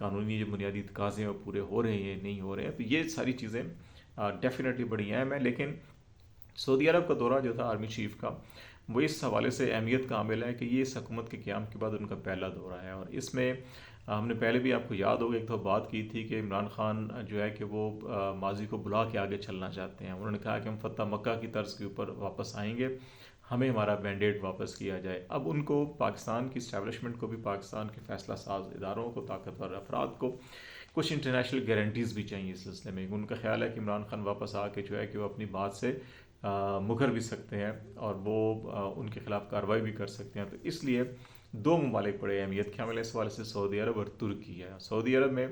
قانونی جو بنیادی تقاضے ہیں وہ پورے ہو رہے ہیں نہیں ہو رہے ہیں. تو یہ ساری چیزیں ڈیفینیٹلی بڑی اہم ہیں. لیکن سعودی عرب کا دورہ جو تھا آرمی چیف کا وہ اس حوالے سے اہمیت کا حامل ہے کہ یہ اس حکومت کے قیام کے بعد ان کا پہلا دورہ ہے. اور اس میں ہم نے پہلے بھی آپ کو یاد ہوگا ایک دفعہ بات کی تھی کہ عمران خان جو ہے کہ وہ ماضی کو بلا کے آگے چلنا چاہتے ہیں. انہوں نے کہا کہ ہم فتح مکہ کی طرز کے اوپر واپس آئیں گے, ہمیں ہمارا مینڈیٹ واپس کیا جائے. اب ان کو پاکستان کی اسٹیبلشمنٹ کو بھی, پاکستان کے فیصلہ ساز اداروں کو, طاقتور افراد کو کچھ انٹرنیشنل گارنٹیز بھی چاہیے اس سلسلے میں. ان کا خیال ہے کہ عمران خان واپس آ کے جو ہے کہ وہ اپنی بات سے مکر بھی سکتے ہیں اور وہ ان کے خلاف کارروائی بھی کر سکتے ہیں. تو اس لیے دو ممالک بڑے اہمیت کے حامل ہیں اس حوالے سے, سعودی عرب اور ترکی ہے. سعودی عرب میں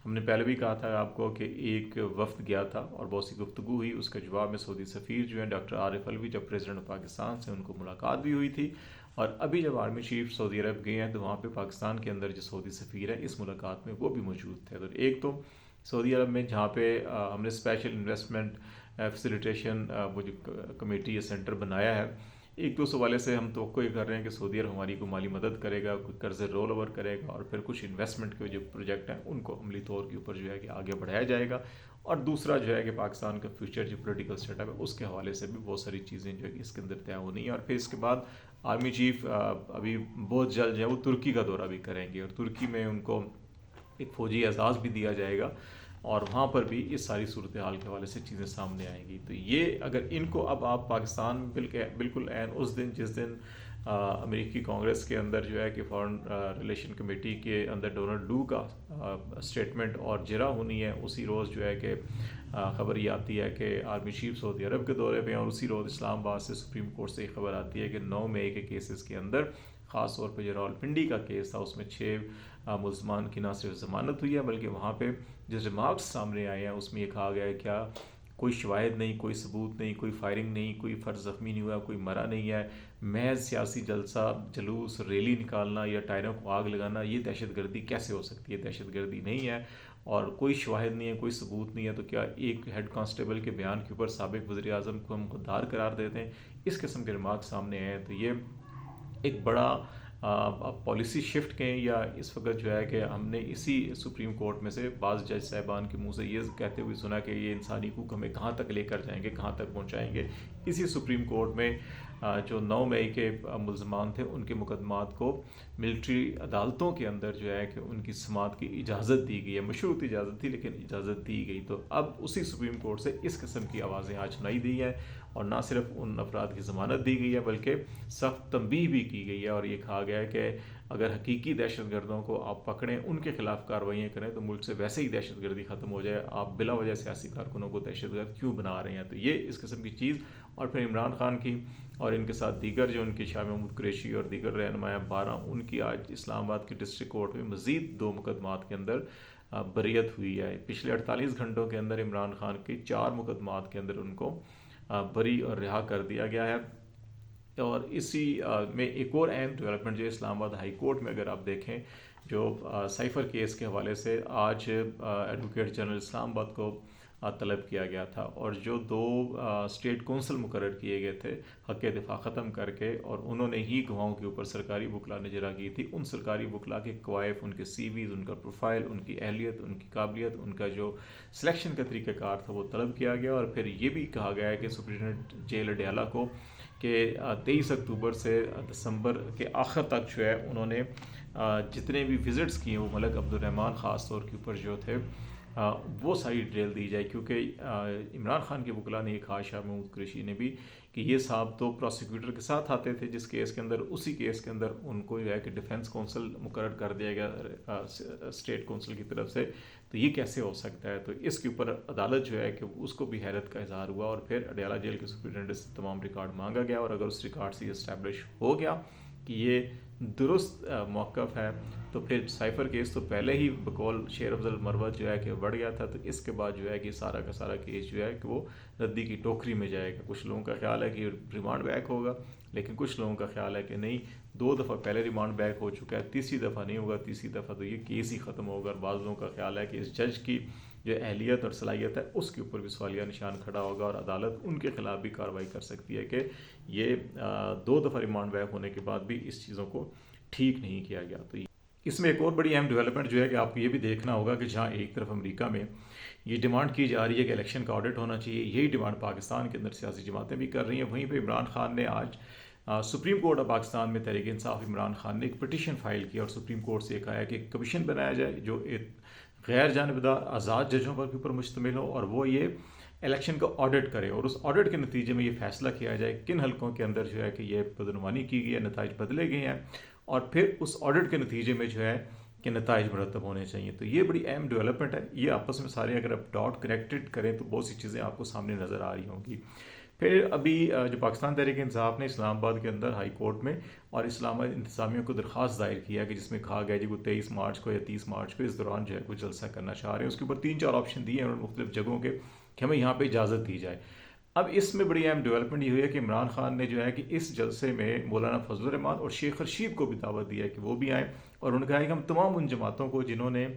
ہم نے پہلے بھی کہا تھا آپ کو کہ ایک وفد گیا تھا اور بہت سی گفتگو ہوئی. اس کا جواب میں سعودی سفیر جو ہیں ڈاکٹر عارف الوی, جب پریزیڈنٹ پاکستان سے ان کو ملاقات بھی ہوئی تھی. اور ابھی جب آرمی چیف سعودی عرب گئے ہیں تو وہاں پہ پاکستان کے اندر جو سعودی سفیر ہے اس ملاقات میں وہ بھی موجود تھے. تو ایک تو سعودی عرب میں جہاں پہ ہم نے اسپیشل انویسٹمنٹ فیسیلیٹیشن وہ جو کمیٹی یا سینٹر بنایا ہے, ایک تو اس حوالے سے ہم توقع یہ کر رہے ہیں کہ سعودی عرب ہماری کو مالی مدد کرے گا, کوئی قرضے رول اوور کرے گا اور پھر کچھ انویسٹمنٹ کے جو پروجیکٹ ہیں ان کو عملی طور کے اوپر جو ہے کہ آگے بڑھایا جائے گا. اور دوسرا جو ہے کہ پاکستان کا فیوچر جو پولیٹیکل سیٹ اپ ہے اس کے حوالے سے بھی بہت ساری چیزیں جو ہے کہ اس کے اندر طے ہونی ہیں. اور پھر اس کے بعد آرمی چیف ابھی بہت جلد جو ہے وہ ترکی کا دورہ بھی کریں گے, اور ترکی میں ان کو ایک فوجی اعزاز بھی دیا جائے گا اور وہاں پر بھی اس ساری صورتحال کے حوالے سے چیزیں سامنے آئیں گی. تو یہ اگر ان کو اب آپ پاکستان بالکل عین اس دن جس دن امریکی کانگریس کے اندر جو ہے کہ فارن ریلیشن کمیٹی کے اندر ڈونلڈ لو کا اسٹیٹمنٹ اور جرا ہونی ہے, اسی روز جو ہے کہ خبر یہ آتی ہے کہ آرمی چیف سعودی عرب کے دورے پہ, اور اسی روز اسلام آباد سے سپریم کورٹ سے یہ خبر آتی ہے کہ 9 مئی کے کیسز کے اندر, خاص طور پہ جو راولپنڈی کا کیس تھا اس میں 6 ملزمان کی نہ صرف ضمانت ہوئی ہے بلکہ وہاں پہ جو ریمارکس سامنے آئے ہیں اس میں یہ کہا گیا ہے کیا کوئی شواہد نہیں, کوئی ثبوت نہیں, کوئی فائرنگ نہیں, کوئی فرد زخمی نہیں ہوا, کوئی مرا نہیں ہے, محض سیاسی جلسہ جلوس ریلی نکالنا یا ٹائروں کو آگ لگانا, یہ دہشت گردی کیسے ہو سکتی ہے؟ دہشت گردی نہیں ہے اور کوئی شواہد نہیں ہے, کوئی ثبوت نہیں ہے. تو کیا ایک ہیڈ کانسٹیبل کے بیان کے اوپر سابق وزیر اعظم کو ہم غدار قرار دیتے ہیں؟ اس قسم کے ریمارکس سامنے آئے ہیں. تو یہ ایک بڑا پالیسی شفٹ کہیں یا اس وقت جو ہے کہ ہم نے اسی سپریم کورٹ میں سے بعض جج صاحبان کے منہ سے یہ کہتے ہوئے سنا کہ یہ انسانی حقوق ہمیں کہاں تک لے کر جائیں گے, کہاں تک پہنچائیں گے. اسی سپریم کورٹ میں جو 9 مئی کے ملزمان تھے ان کے مقدمات کو ملٹری عدالتوں کے اندر جو ہے کہ ان کی سماعت کی اجازت دی گئی ہے. مشروط اجازت تھی لیکن اجازت دی گئی. تو اب اسی سپریم کورٹ سے اس قسم کی آوازیں آج سنائی دی ہیں اور نہ صرف ان افراد کی ضمانت دی گئی ہے بلکہ سخت تنبیہ بھی کی گئی ہے اور یہ کہا گیا ہے کہ اگر حقیقی دہشت گردوں کو آپ پکڑیں, ان کے خلاف کارروائیاں کریں تو ملک سے ویسے ہی دہشت گردی ختم ہو جائے. آپ بلا وجہ سیاسی کارکنوں کو دہشت گرد کیوں بنا رہے ہیں؟ تو یہ اس قسم کی چیز. اور پھر عمران خان کی اور ان کے ساتھ دیگر جو ان کے شاہ محمود قریشی اور دیگر رہنماء 12 ان کی آج اسلام آباد کے ڈسٹرکٹ کورٹ میں مزید 2 مقدمات کے اندر بریت ہوئی ہے. پچھلے 48 گھنٹوں کے اندر عمران خان کے 4 مقدمات کے اندر ان کو بری اور رہا کر دیا گیا ہے. اور اسی میں ایک اور اہم ڈیولپمنٹ جو اسلام آباد ہائی کورٹ میں اگر آپ دیکھیں جو سائفر کیس کے حوالے سے آج ایڈوکیٹ جنرل اسلام آباد کو طلب کیا گیا تھا اور جو 2 اسٹیٹ کونسل مقرر کیے گئے تھے حق دفاع ختم کر کے, اور انہوں نے ہی گواہوں کے اوپر سرکاری وکلا نے جرا کی تھی. ان سرکاری وکلا کے کوائف, ان کے سی ویز, ان کا پروفائل, ان کی اہلیت, ان کی قابلیت, ان کا جو سلیکشن کا طریقہ کار تھا وہ طلب کیا گیا. اور پھر یہ بھی کہا گیا ہے کہ سپرنٹینڈنٹ جیل اڈیالہ کو کہ 23 اکتوبر سے دسمبر کے آخر تک جو ہے انہوں نے جتنے بھی وزٹس کیے وہ ملک عبد الرحمن خاص طور کے اوپر جو تھے وہ ساری ڈیٹیل دی جائے. کیونکہ عمران خان کے وکلا نے یہ کہا, شاہ محمود قریشی نے بھی, کہ یہ صاحب تو پروسیکیوٹر کے ساتھ آتے تھے جس کیس کے اندر, اسی کیس کے اندر ان کو جو ہے کہ ڈیفنس کونسل مقرر کر دیا گیا اسٹیٹ کونسل کی طرف سے. تو یہ کیسے ہو سکتا ہے؟ تو اس کے اوپر عدالت جو ہے کہ اس کو بھی حیرت کا اظہار ہوا اور پھر اڈیالہ جیل کے سپرنٹینڈنٹ سے تمام ریکارڈ مانگا گیا. اور اگر اس ریکارڈ سے یہ اسٹیبلش ہو گیا کہ یہ درست موقف ہے تو پھر سائفر کیس تو پہلے ہی بقول شیر افضل مروت جو ہے کہ بڑھ گیا تھا. تو اس کے بعد جو ہے کہ سارا کا سارا کیس جو ہے کہ وہ ردی کی ٹوکری میں جائے گا. کچھ لوگوں کا خیال ہے کہ ریمانڈ بیک ہوگا لیکن کچھ لوگوں کا خیال ہے کہ نہیں, 2 دفعہ پہلے ریمانڈ بیک ہو چکا ہے, تیسری دفعہ نہیں ہوگا, تیسری دفعہ تو یہ کیس ہی ختم ہوگا. اور بعض لوگوں کا خیال ہے کہ اس جج کی جو اہلیت اور صلاحیت ہے اس کے اوپر بھی سوالیہ نشان کھڑا ہوگا اور عدالت ان کے خلاف بھی کارروائی کر سکتی ہے کہ یہ 2 دفعہ ریمانڈ بیک ہونے کے بعد بھی اس چیزوں کو ٹھیک نہیں کیا گیا. تو اس میں ایک اور بڑی اہم ڈیولپمنٹ جو ہے کہ آپ کو یہ بھی دیکھنا ہوگا کہ جہاں ایک طرف امریکہ میں یہ ڈیمانڈ کی جا رہی ہے کہ الیکشن کا آڈٹ ہونا چاہیے، یہی ڈیمانڈ پاکستان کے اندر سیاسی جماعتیں بھی کر رہی ہیں، وہیں پہ عمران خان نے آج سپریم کورٹ آف پاکستان میں تحریک انصاف عمران خان نے ایک پٹیشن فائل کیا اور سپریم کورٹ سے کہا ہے کہ ایک کمیشن بنایا جائے جو ایک غیر جانبدار آزاد ججوں پر کے اوپر مشتمل ہو، اور وہ یہ الیکشن کا آڈٹ کرے اور اس آڈٹ کے نتیجے میں یہ فیصلہ کیا جائے کن حلقوں کے اندر جو ہے کہ یہ بدعنوانی کی گئی ہے، نتائج بدلے گئے ہیں، اور پھر اس آڈٹ کے نتیجے میں جو ہے کہ نتائج مرتب ہونے چاہیے۔ تو یہ بڑی اہم ڈیولپمنٹ ہے، یہ آپس میں سارے اگر آپ ڈاٹ کنیکٹڈ کریں تو بہت سی چیزیں آپ کو سامنے نظر آ رہی ہوں گی۔ پھر ابھی جو پاکستان تحریک انصاف نے اسلام آباد کے اندر ہائی کورٹ میں اور اسلام آباد انتظامیہ کو درخواست دائر کیا کہ جس میں کہا گیا جی وہ 23 مارچ کو یا 30 مارچ کو اس دوران جو ہے کوئی جلسہ کرنا چاہ رہے ہیں، اس کے اوپر 3-4 آپشن دیے ہیں انہوں نے مختلف جگہوں کے کہ ہمیں یہاں پہ اجازت دی جائے۔ اب اس میں بڑی اہم ڈیولپمنٹ یہ ہوئی ہے کہ عمران خان نے جو ہے کہ اس جلسے میں مولانا فضل الرحمان اور شیخ رشید کو بھی دعوت دی ہے کہ وہ بھی آئیں، اور انہوں نے کہا ہے کہ ہم تمام ان جماعتوں کو جنہوں نے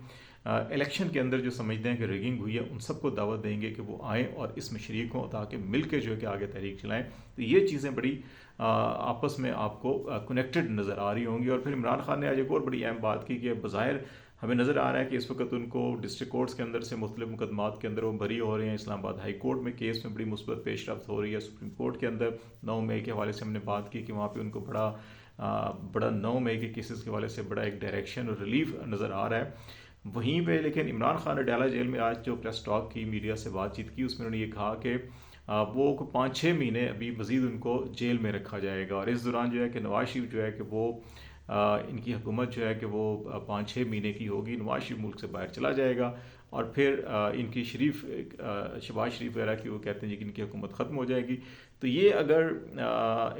الیکشن کے اندر جو سمجھتے ہیں کہ ریگنگ ہوئی ہے ان سب کو دعوت دیں گے کہ وہ آئیں اور اس میں شریک ہوں تاکہ مل کے جو ہے کہ آگے تحریک چلائیں۔ تو یہ چیزیں بڑی آپس میں آپ کو کنیکٹڈ نظر آ رہی ہوں گی۔ اور پھر عمران خان نے آج ایک اور بڑی اہم بات کی کہ بظاہر ہمیں نظر آ رہا ہے کہ اس وقت ان کو ڈسٹرکٹ کورٹس کے اندر سے مختلف مقدمات کے اندر وہ بری ہو رہے ہیں، اسلام آباد ہائی کورٹ میں کیس میں بڑی مثبت پیش رفت ہو رہی ہے، سپریم کورٹ کے اندر 9 مئی کے حوالے سے ہم نے بات کی کہ وہاں پہ ان کو بڑا 9 مئی کے کیسز کے حوالے سے بڑا ایک ڈائریکشن اور ریلیف نظر آ رہا ہے وہیں پہ۔ لیکن عمران خان نے ڈالا جیل میں آج جو پریس ٹاک کی، میڈیا سے بات چیت کی، اس میں انہوں نے یہ کہا کہ وہ 5-6 مہینے ابھی مزید ان کو جیل میں رکھا جائے گا، اور اس دوران جو ہے کہ نواز شریف جو ہے کہ وہ ان کی حکومت جو ہے کہ وہ 5-6 مہینے کی ہوگی، نواز شریف ملک سے باہر چلا جائے گا، اور پھر ان کی شہباز شریف وغیرہ کی وہ کہتے ہیں جی کہ ان کی حکومت ختم ہو جائے گی۔ تو یہ اگر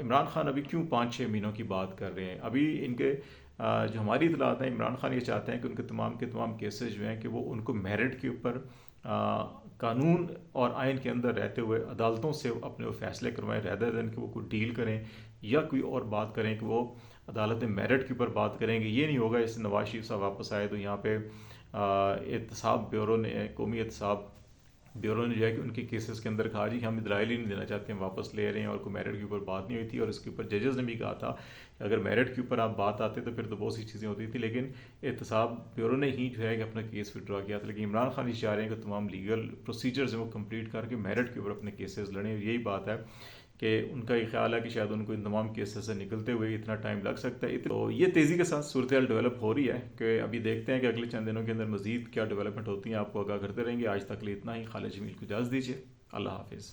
عمران خان ابھی کیوں 5-6 مہینوں کی بات کر رہے ہیں؟ ابھی ان کے جو ہماری اطلاعات ہیں، عمران خان یہ چاہتے ہیں کہ ان کے تمام کیسز جو ہیں کہ وہ ان کو میرٹ کے اوپر قانون اور آئین کے اندر رہتے ہوئے عدالتوں سے اپنے وہ فیصلے کروائیں، ریدر دین کہ وہ کوئی ڈیل کریں یا کوئی اور بات کریں کہ وہ عدالت میرٹ کے اوپر بات کریں گے۔ یہ نہیں ہوگا جیسے نواز شریف صاحب واپس آئے تو یہاں پہ احتساب بیورو نے، قومی احتساب بیورو نے جو ہے کہ ان کے کیسز کے اندر کہا جی ہم اسرائیل ہی نہیں دینا چاہتے، ہم واپس لے رہے ہیں، اور کوئی میرٹ کے اوپر بات نہیں ہوئی تھی، اور اس کے اوپر ججز نے بھی کہا تھا کہ اگر میرٹ کے اوپر آپ بات آتے تو پھر تو بہت سی چیزیں ہوتی تھیں، لیکن احتساب بیورو نے ہی جو ہے کہ اپنا کیس وڈرا کیا تھا۔ لیکن عمران خان یہ چاہ رہے ہیں کہ تمام لیگل پروسیجرز ہیں وہ کمپلیٹ کر کے میرٹ کے اوپر اپنے کیسز لڑیں، اور یہی بات ہے کہ ان کا یہ خیال ہے کہ شاید ان کو ان تمام کیسز سے نکلتے ہوئے اتنا ٹائم لگ سکتا ہے۔ تو یہ تیزی کے ساتھ صورتحال ڈیولپ ہو رہی ہے کہ ابھی دیکھتے ہیں کہ اگلے چند دنوں کے اندر مزید کیا ڈیولپمنٹ ہوتی ہیں، آپ کو آگاہ کرتے رہیں گے۔ آج تک لیے اتنا ہی۔ خالد جمیل کو اجازت دیجیے، اللہ حافظ۔